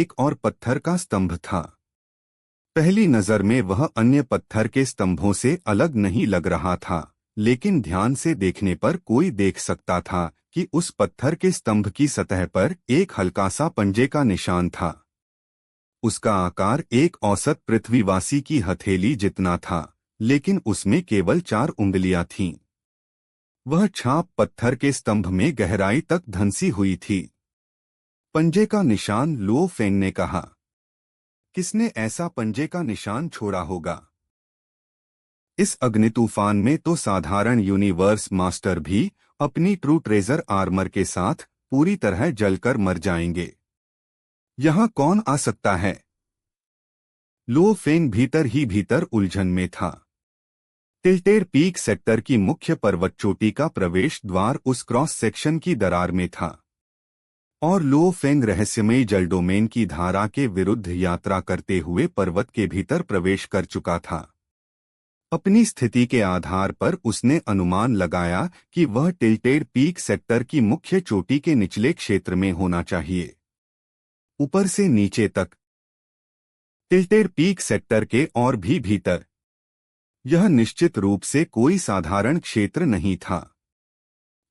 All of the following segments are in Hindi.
एक और पत्थर का स्तंभ था। पहली नजर में वह अन्य पत्थर के स्तंभों से अलग नहीं लग रहा था, लेकिन ध्यान से देखने पर कोई देख सकता था कि उस पत्थर के स्तंभ की सतह पर एक हल्का सा पंजे का निशान था। उसका आकार एक औसत पृथ्वीवासी की हथेली जितना था, लेकिन उसमें केवल 4 उंगलियां थीं। वह छाप पत्थर के स्तंभ में गहराई तक धंसी हुई थी। पंजे का निशान, लो फेंग ने कहा। किसने ऐसा पंजे का निशान छोड़ा होगा? इस अग्नितूफान में तो साधारण यूनिवर्स मास्टर भी अपनी ट्रू ट्रेजर आर्मर के साथ पूरी तरह जलकर मर जाएंगे। यहाँ कौन आ सकता है? लो फेंग भीतर ही भीतर उलझन में था। टिल्टेड पीक सेक्टर की मुख्य पर्वत चोटी का प्रवेश द्वार उस क्रॉस सेक्शन की दरार में था, और लो फेंग रहस्यमयी जल डोमेन की धारा के विरुद्ध यात्रा करते हुए पर्वत के भीतर प्रवेश कर चुका था। अपनी स्थिति के आधार पर उसने अनुमान लगाया कि वह टिल्टेड पीक सेक्टर की मुख्य चोटी के निचले क्षेत्र में होना चाहिए, ऊपर से नीचे तक, टिल्टेड पीक सेक्टर के और भी भीतर। यह निश्चित रूप से कोई साधारण क्षेत्र नहीं था।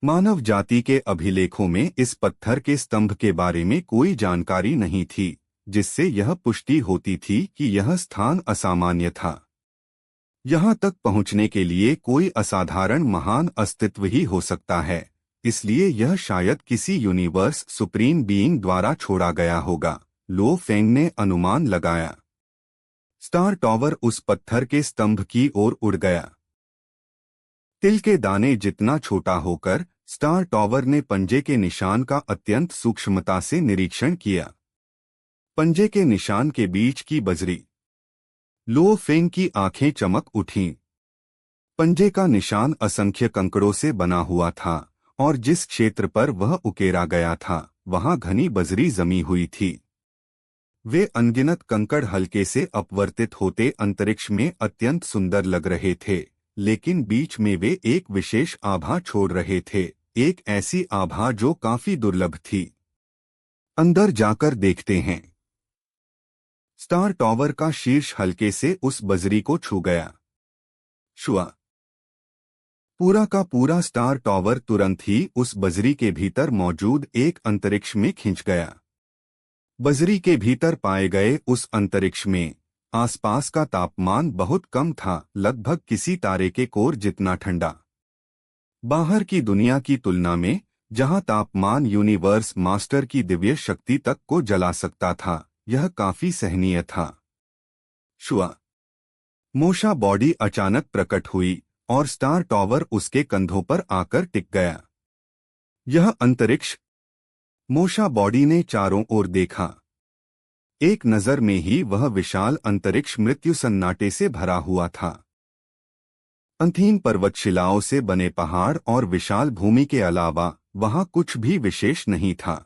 मानव जाति के अभिलेखों में इस पत्थर के स्तंभ के बारे में कोई जानकारी नहीं थी, जिससे यह पुष्टि होती थी कि यह स्थान असामान्य था। यहाँ तक पहुँचने के लिए कोई असाधारण महान अस्तित्व ही हो सकता है, इसलिए यह शायद किसी यूनिवर्स सुप्रीम बीइंग द्वारा छोड़ा गया होगा, लो फेंग ने अनुमान लगाया। स्टार टॉवर उस पत्थर के स्तंभ की ओर उड़ गया। तिल के दाने जितना छोटा होकर स्टार टॉवर ने पंजे के निशान का अत्यंत सूक्ष्मता से निरीक्षण किया। पंजे के निशान के बीच की बजरी। लो फेंग की आंखें चमक उठीं। पंजे का निशान असंख्य कंकड़ों से बना हुआ था, और जिस क्षेत्र पर वह उकेरा गया था वहां घनी बजरी जमी हुई थी। वे अनगिनत कंकड़ हल्के से अपवर्तित होते अंतरिक्ष में अत्यंत सुंदर लग रहे थे, लेकिन बीच में वे एक विशेष आभा छोड़ रहे थे, एक ऐसी आभा जो काफी दुर्लभ थी। अंदर जाकर देखते हैं। स्टार टॉवर का शीर्ष हल्के से उस बजरी को छू गया। छुआ। पूरा का पूरा स्टार टॉवर तुरंत ही उस बजरी के भीतर मौजूद एक अंतरिक्ष में खिंच गया। बजरी के भीतर पाए गए उस अंतरिक्ष में आसपास का तापमान बहुत कम था, लगभग किसी तारे के कोर जितना ठंडा। बाहर की दुनिया की तुलना में, जहां तापमान यूनिवर्स मास्टर की दिव्य शक्ति तक को जला सकता था, यह काफी सहनीय था। शुआ। मोशा बॉडी अचानक प्रकट हुई और स्टार टॉवर उसके कंधों पर आकर टिक गया। यह अंतरिक्ष। मोशा बॉडी ने चारों ओर देखा। एक नजर में ही वह विशाल अंतरिक्ष मृत्यु सन्नाटे से भरा हुआ था। अंतहीन पर्वतशिलाओं से बने पहाड़ और विशाल भूमि के अलावा वहां कुछ भी विशेष नहीं था।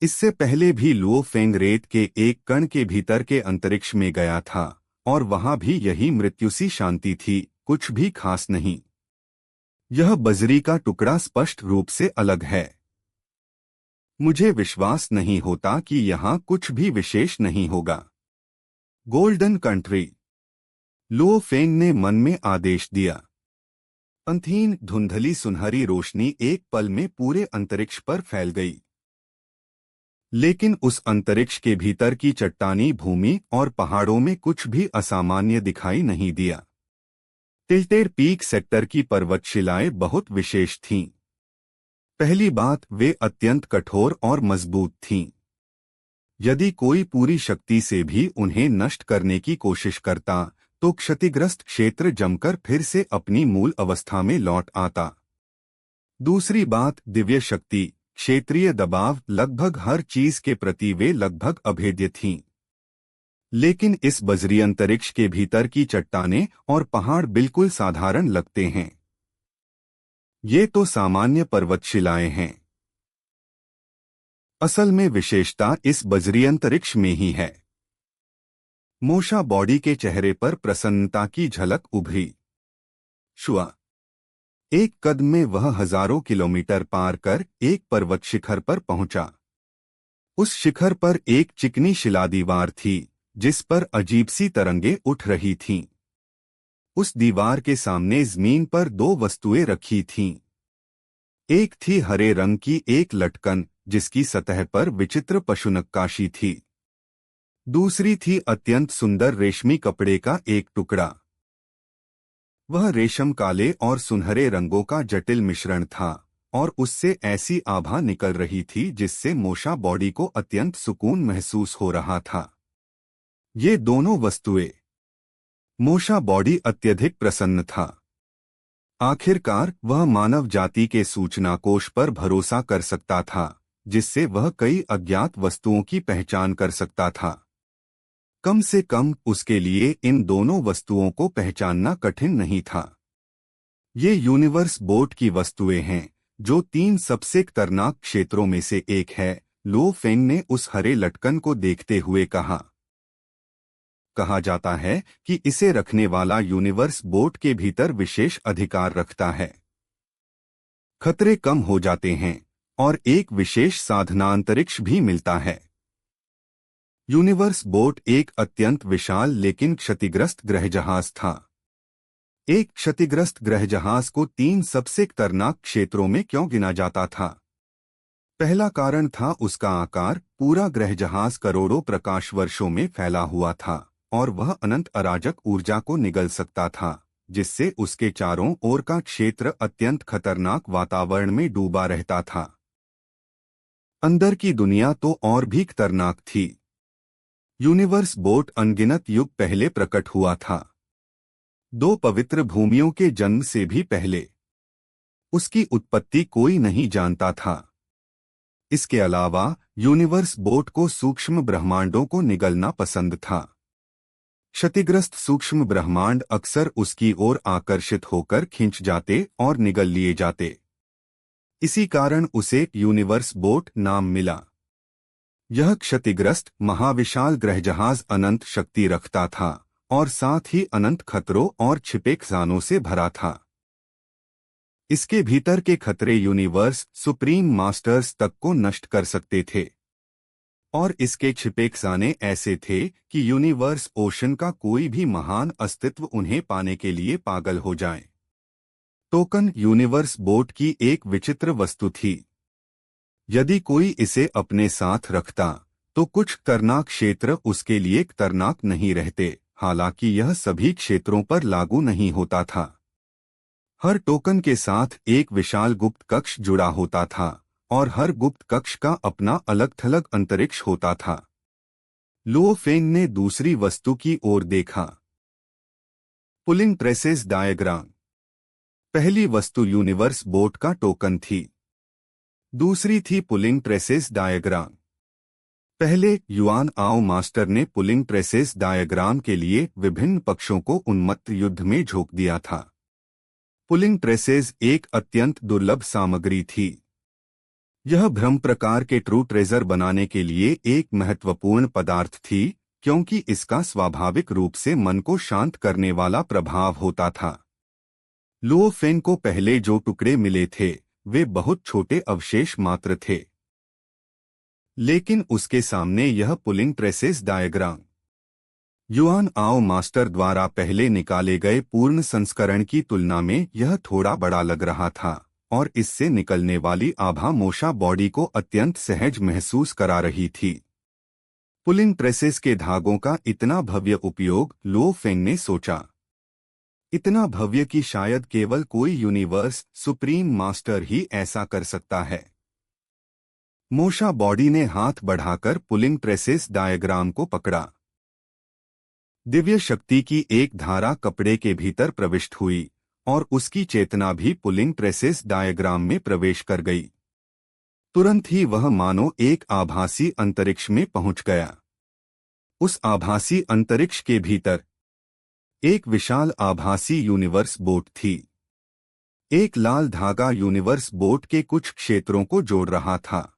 इससे पहले भी लुओ फेंग रेत के एक कण के भीतर के अंतरिक्ष में गया था, और वहां भी यही मृत्युसी शांति थी, कुछ भी खास नहीं। यह बजरी का टुकड़ा स्पष्ट रूप से अलग है। मुझे विश्वास नहीं होता कि यहाँ कुछ भी विशेष नहीं होगा। गोल्डन कंट्री, लो फेंग ने मन में आदेश दिया। अंतहीन धुंधली सुनहरी रोशनी एक पल में पूरे अंतरिक्ष पर फैल गई। लेकिन उस अंतरिक्ष के भीतर की चट्टानी भूमि और पहाड़ों में कुछ भी असामान्य दिखाई नहीं दिया। टिल्टेड पीक सेक्टर की पर्वतशिलाएं बहुत विशेष थीं। पहली बात, वे अत्यंत कठोर और मजबूत थीं। यदि कोई पूरी शक्ति से भी उन्हें नष्ट करने की कोशिश करता, तो क्षतिग्रस्त क्षेत्र जमकर फिर से अपनी मूल अवस्था में लौट आता। दूसरी बात, दिव्य शक्ति, क्षेत्रीय दबाव, लगभग हर चीज के प्रति वे लगभग अभेद्य थीं। लेकिन इस बजरी अंतरिक्ष के भीतर की चट्टानें और पहाड़ बिल्कुल साधारण लगते हैं। ये तो सामान्य पर्वतशिलाएं हैं। असल में विशेषता इस बजरी अंतरिक्ष में ही है। मोशा बॉडी के चेहरे पर प्रसन्नता की झलक उभरी। शुआ। एक कदम में वह हजारों किलोमीटर पार कर एक पर्वत शिखर पर पहुंचा। उस शिखर पर एक चिकनी शिलादीवार थी जिस पर अजीब सी तरंगें उठ रही थीं। उस दीवार के सामने जमीन पर दो वस्तुएं रखी थीं। एक थी हरे रंग की एक लटकन जिसकी सतह पर विचित्र पशुनक्काशी थी। दूसरी थी अत्यंत सुंदर रेशमी कपड़े का एक टुकड़ा। वह रेशम काले और सुनहरे रंगों का जटिल मिश्रण था और उससे ऐसी आभा निकल रही थी जिससे मोशा बॉडी को अत्यंत सुकून महसूस हो रहा था। ये दोनों वस्तुएं। मोशा बॉडी अत्यधिक प्रसन्न था। आखिरकार वह मानव जाति के सूचना कोश पर भरोसा कर सकता था जिससे वह कई अज्ञात वस्तुओं की पहचान कर सकता था। कम से कम उसके लिए इन दोनों वस्तुओं को पहचानना कठिन नहीं था। ये यूनिवर्स बोट की वस्तुएं हैं जो 3 सबसे खतरनाक क्षेत्रों में से एक है, लो फेंग ने उस हरे लटकन को देखते हुए कहा। कहा जाता है कि इसे रखने वाला यूनिवर्स बोट के भीतर विशेष अधिकार रखता है। खतरे कम हो जाते हैं और एक विशेष साधनांतरिक्ष भी मिलता है। यूनिवर्स बोट एक अत्यंत विशाल लेकिन क्षतिग्रस्त ग्रहजहाज था। एक क्षतिग्रस्त ग्रहजहाज को 3 सबसे खतरनाक क्षेत्रों में क्यों गिना जाता था? पहला कारण था उसका आकार। पूरा ग्रहजहाज करोड़ों प्रकाश वर्षों में फैला हुआ था और वह अनंत अराजक ऊर्जा को निगल सकता था जिससे उसके चारों ओर का क्षेत्र अत्यंत खतरनाक वातावरण में डूबा रहता था। अंदर की दुनिया तो और भी खतरनाक थी। यूनिवर्स बोट अनगिनत युग पहले प्रकट हुआ था, 2 पवित्र भूमियों के जन्म से भी पहले। उसकी उत्पत्ति कोई नहीं जानता था। इसके अलावा यूनिवर्स बोट को सूक्ष्म ब्रह्मांडों को निगलना पसंद था। क्षतिग्रस्त सूक्ष्म ब्रह्मांड अक्सर उसकी ओर आकर्षित होकर खिंच जाते और निगल लिए जाते। इसी कारण उसे यूनिवर्स बोट नाम मिला। यह क्षतिग्रस्त महाविशाल ग्रहजहाज अनंत शक्ति रखता था और साथ ही अनंत खतरों और छिपे खजानों से भरा था। इसके भीतर के खतरे यूनिवर्स सुप्रीम मास्टर्स तक को नष्ट कर सकते थे और इसके छिपे खजाने ऐसे थे कि यूनिवर्स ओशन का कोई भी महान अस्तित्व उन्हें पाने के लिए पागल हो जाए। टोकन यूनिवर्स बोट की एक विचित्र वस्तु थी। यदि कोई इसे अपने साथ रखता तो कुछ खतरनाक क्षेत्र उसके लिए खतरनाक नहीं रहते, हालांकि यह सभी क्षेत्रों पर लागू नहीं होता था। हर टोकन के साथ एक विशाल गुप्त कक्ष जुड़ा होता था और हर गुप्त कक्ष का अपना अलग थलग अंतरिक्ष होता था। लो फेंग ने दूसरी वस्तु की ओर देखा। Pulling traces diagram. पहली वस्तु यूनिवर्स बोट का टोकन थी। दूसरी थी पुलिंग ट्रेसेस डायग्राम। पहले युआन आओ मास्टर ने पुलिंग ट्रेसेस डायग्राम के लिए विभिन्न पक्षों को उन्मत्त युद्ध में झोंक दिया था। पुलिंग ट्रेसेस एक अत्यंत दुर्लभ सामग्री थी। यह भ्रम प्रकार के ट्रू ट्रेजर बनाने के लिए एक महत्वपूर्ण पदार्थ थी क्योंकि इसका स्वाभाविक रूप से मन को शांत करने वाला प्रभाव होता था। लो फेंग को पहले जो टुकड़े मिले थे वे बहुत छोटे अवशेष मात्र थे, लेकिन उसके सामने यह पुलिंग ट्रेसेस डायग्राम युआन आओ मास्टर द्वारा पहले निकाले गए पूर्ण संस्करण की तुलना में यह थोड़ा बड़ा लग रहा था और इससे निकलने वाली आभा मोशा बॉडी को अत्यंत सहज महसूस करा रही थी। पुलिंग ट्रेसेस के धागों का इतना भव्य उपयोग, लो फेंग ने सोचा, इतना भव्य कि शायद केवल कोई यूनिवर्स सुप्रीम मास्टर ही ऐसा कर सकता है। मोशा बॉडी ने हाथ बढ़ाकर पुलिंग ट्रेसेस डायग्राम को पकड़ा। दिव्य शक्ति की एक धारा कपड़े के भीतर प्रविष्ट हुई और उसकी चेतना भी पुलिंग ट्रेसेस डायग्राम में प्रवेश कर गई। तुरंत ही वह मानो एक आभासी अंतरिक्ष में पहुंच गया। उस आभासी अंतरिक्ष के भीतर एक विशाल आभासी यूनिवर्स बोट थी। एक लाल धागा यूनिवर्स बोट के कुछ क्षेत्रों को जोड़ रहा था।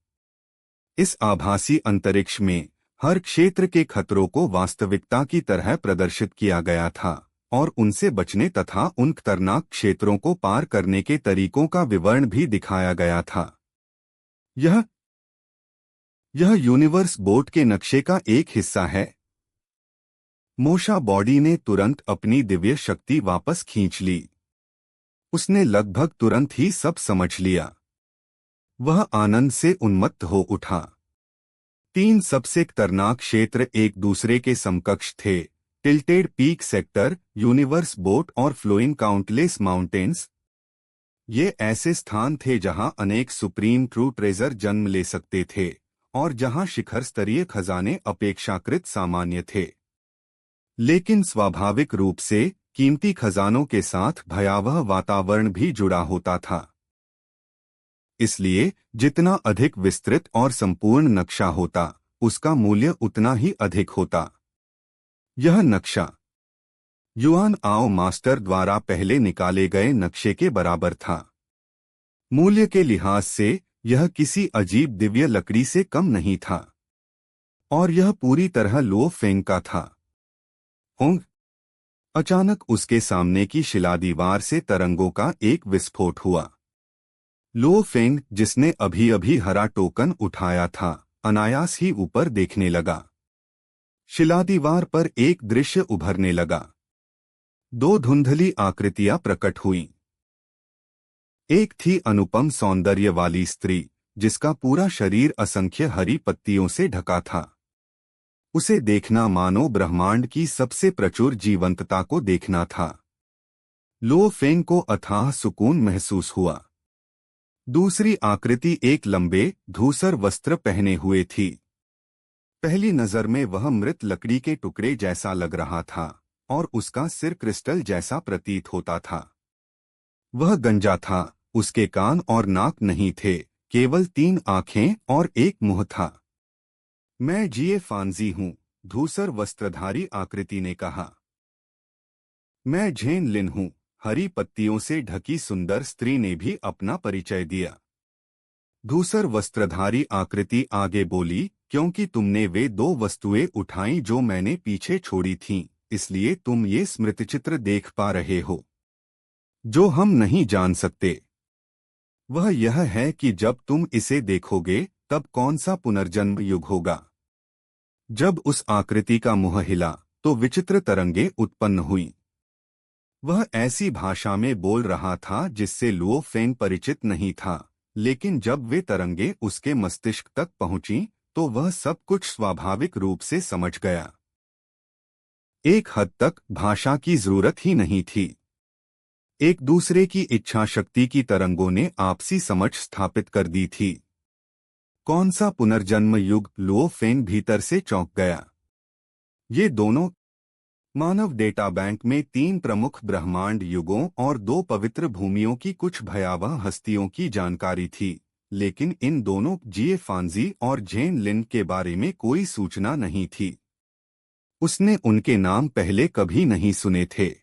इस आभासी अंतरिक्ष में हर क्षेत्र के खतरों को वास्तविकता की तरह प्रदर्शित किया गया था और उनसे बचने तथा उन खतरनाक क्षेत्रों को पार करने के तरीकों का विवरण भी दिखाया गया था। यह यूनिवर्स बोट के नक्शे का एक हिस्सा है। मोशा बॉडी ने तुरंत अपनी दिव्य शक्ति वापस खींच ली। उसने लगभग तुरंत ही सब समझ लिया। वह आनंद से उन्मत्त हो उठा। 3 सबसे खतरनाक क्षेत्र एक दूसरे के समकक्ष थे। Tilted peak sector, universe boat और फ्लोइंग काउंटलेस माउंटेन्स। ये ऐसे स्थान थे जहां अनेक सुप्रीम ट्रू ट्रेजर जन्म ले सकते थे और जहां शिखर स्तरीय खजाने अपेक्षाकृत सामान्य थे। लेकिन स्वाभाविक रूप से कीमती खजानों के साथ भयावह वातावरण भी जुड़ा होता था। इसलिए जितना अधिक विस्तृत और संपूर्ण नक्शा होता, उसका मूल्य उतना ही अधिक होता। यह नक्शा युआन आओ मास्टर द्वारा पहले निकाले गए नक्शे के बराबर था। मूल्य के लिहाज से यह किसी अजीब दिव्य लकड़ी से कम नहीं था, और यह पूरी तरह लो फेंग का था। होंग! अचानक उसके सामने की शिलादीवार से तरंगों का एक विस्फोट हुआ। लो फेंग, जिसने अभी अभी हरा टोकन उठाया था, अनायास ही ऊपर देखने लगा। शिलादीवार पर एक दृश्य उभरने लगा। 2 धुंधली आकृतियां प्रकट हुईं। एक थी अनुपम सौंदर्य वाली स्त्री, जिसका पूरा शरीर असंख्य हरी पत्तियों से ढका था। उसे देखना मानो ब्रह्मांड की सबसे प्रचुर जीवंतता को देखना था। लो फेंग को अथाह सुकून महसूस हुआ। दूसरी आकृति एक लंबे, धूसर वस्त्र पहने हुए थी। पहली नजर में वह मृत लकड़ी के टुकड़े जैसा लग रहा था और उसका सिर क्रिस्टल जैसा प्रतीत होता था। वह गंजा था, उसके कान और नाक नहीं थे, केवल 3 आंखें और एक मुंह था। मैं जिए फांजी हूं, धूसर वस्त्रधारी आकृति ने कहा। मैं झेन लिन हूं, हरी पत्तियों से ढकी सुंदर स्त्री ने भी अपना परिचय दिया। धूसर वस्त्रधारी आकृति आगे बोली, क्योंकि तुमने वे 2 वस्तुएं उठाई जो मैंने पीछे छोड़ी थीं, इसलिए तुम ये स्मृतिचित्र देख पा रहे हो। जो हम नहीं जान सकते वह यह है कि जब तुम इसे देखोगे तब कौन सा पुनर्जन्म युग होगा। जब उस आकृति का मुंह हिला तो विचित्र तरंगे उत्पन्न हुईं। वह ऐसी भाषा में बोल रहा था जिससे लुओ फेंग परिचित नहीं था, लेकिन जब वे तरंगे उसके मस्तिष्क तक पहुंची तो वह सब कुछ स्वाभाविक रूप से समझ गया। एक हद तक भाषा की जरूरत ही नहीं थी। एक दूसरे की इच्छा शक्ति की तरंगों ने आपसी समझ स्थापित कर दी थी। कौन सा पुनर्जन्म युग, लुओ फेंग भीतर से चौंक गया। ये दोनों मानव डेटा बैंक में 3 प्रमुख ब्रह्मांड युगों और 2 पवित्र भूमियों की कुछ भयावह हस्तियों की जानकारी थी, लेकिन इन दोनों जिए फांजी और झेन लिन के बारे में कोई सूचना नहीं थी। उसने उनके नाम पहले कभी नहीं सुने थे।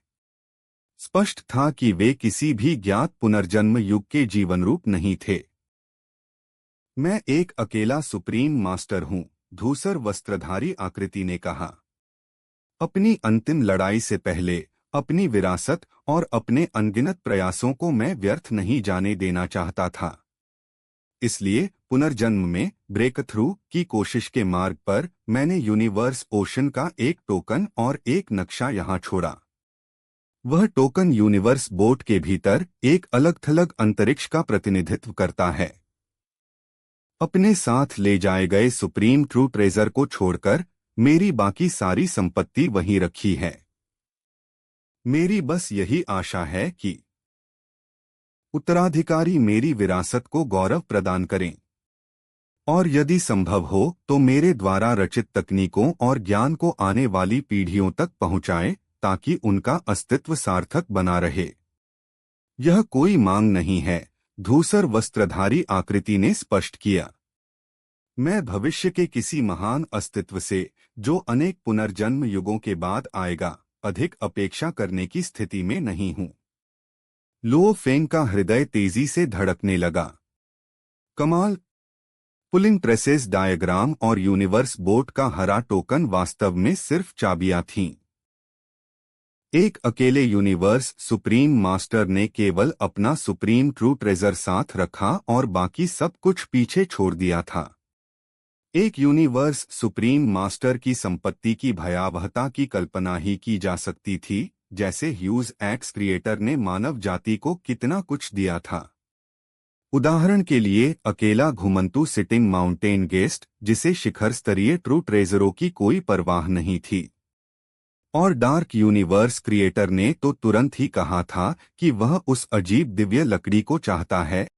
स्पष्ट था कि वे किसी भी ज्ञात पुनर्जन्म युग के जीवनरूप नहीं थे। मैं एक अकेला सुप्रीम मास्टर हूं, धूसर वस्त्रधारी आकृति ने कहा। अपनी अंतिम लड़ाई से पहले अपनी विरासत और अपने अनगिनत प्रयासों को मैं व्यर्थ नहीं जाने देना चाहता था। इसलिए पुनर्जन्म में ब्रेक थ्रू की कोशिश के मार्ग पर मैंने यूनिवर्स ओशन का एक टोकन और एक नक्शा यहां छोड़ा। वह टोकन यूनिवर्स बोट के भीतर एक अलग थलग अंतरिक्ष का प्रतिनिधित्व करता है। अपने साथ ले जाए गए सुप्रीम ट्रू ट्रेजर को छोड़कर मेरी बाकी सारी संपत्ति वहीं रखी है। मेरी बस यही आशा है कि उत्तराधिकारी मेरी विरासत को गौरव प्रदान करें और यदि संभव हो तो मेरे द्वारा रचित तकनीकों और ज्ञान को आने वाली पीढ़ियों तक पहुंचाएं, ताकि उनका अस्तित्व सार्थक बना रहे। यह कोई मांग नहीं है, धूसर वस्त्रधारी आकृति ने स्पष्ट किया। मैं भविष्य के किसी महान अस्तित्व से, जो अनेक पुनर्जन्म युगों के बाद आएगा, अधिक अपेक्षा करने की स्थिति में नहीं हूं। लुओ फेंग का हृदय तेजी से धड़कने लगा। कमाल! पुलिंग प्रेसेस डायग्राम और यूनिवर्स बोट का हरा टोकन वास्तव में सिर्फ चाबियां थीं। एक अकेले यूनिवर्स सुप्रीम मास्टर ने केवल अपना सुप्रीम ट्रू ट्रेजर साथ रखा और बाकी सब कुछ पीछे छोड़ दिया था। एक यूनिवर्स सुप्रीम मास्टर की संपत्ति की भयावहता की कल्पना ही की जा सकती थी, जैसे ह्यूज एक्स क्रिएटर ने मानव जाति को कितना कुछ दिया था। उदाहरण के लिए अकेला घुमंतू सिटिंग माउंटेन गेस्ट, जिसे शिखर स्तरीय ट्रू ट्रेजरों की कोई परवाह नहीं थी। और डार्क यूनिवर्स क्रिएटर ने तो तुरंत ही कहा था कि वह उस अजीब दिव्य लकड़ी को चाहता है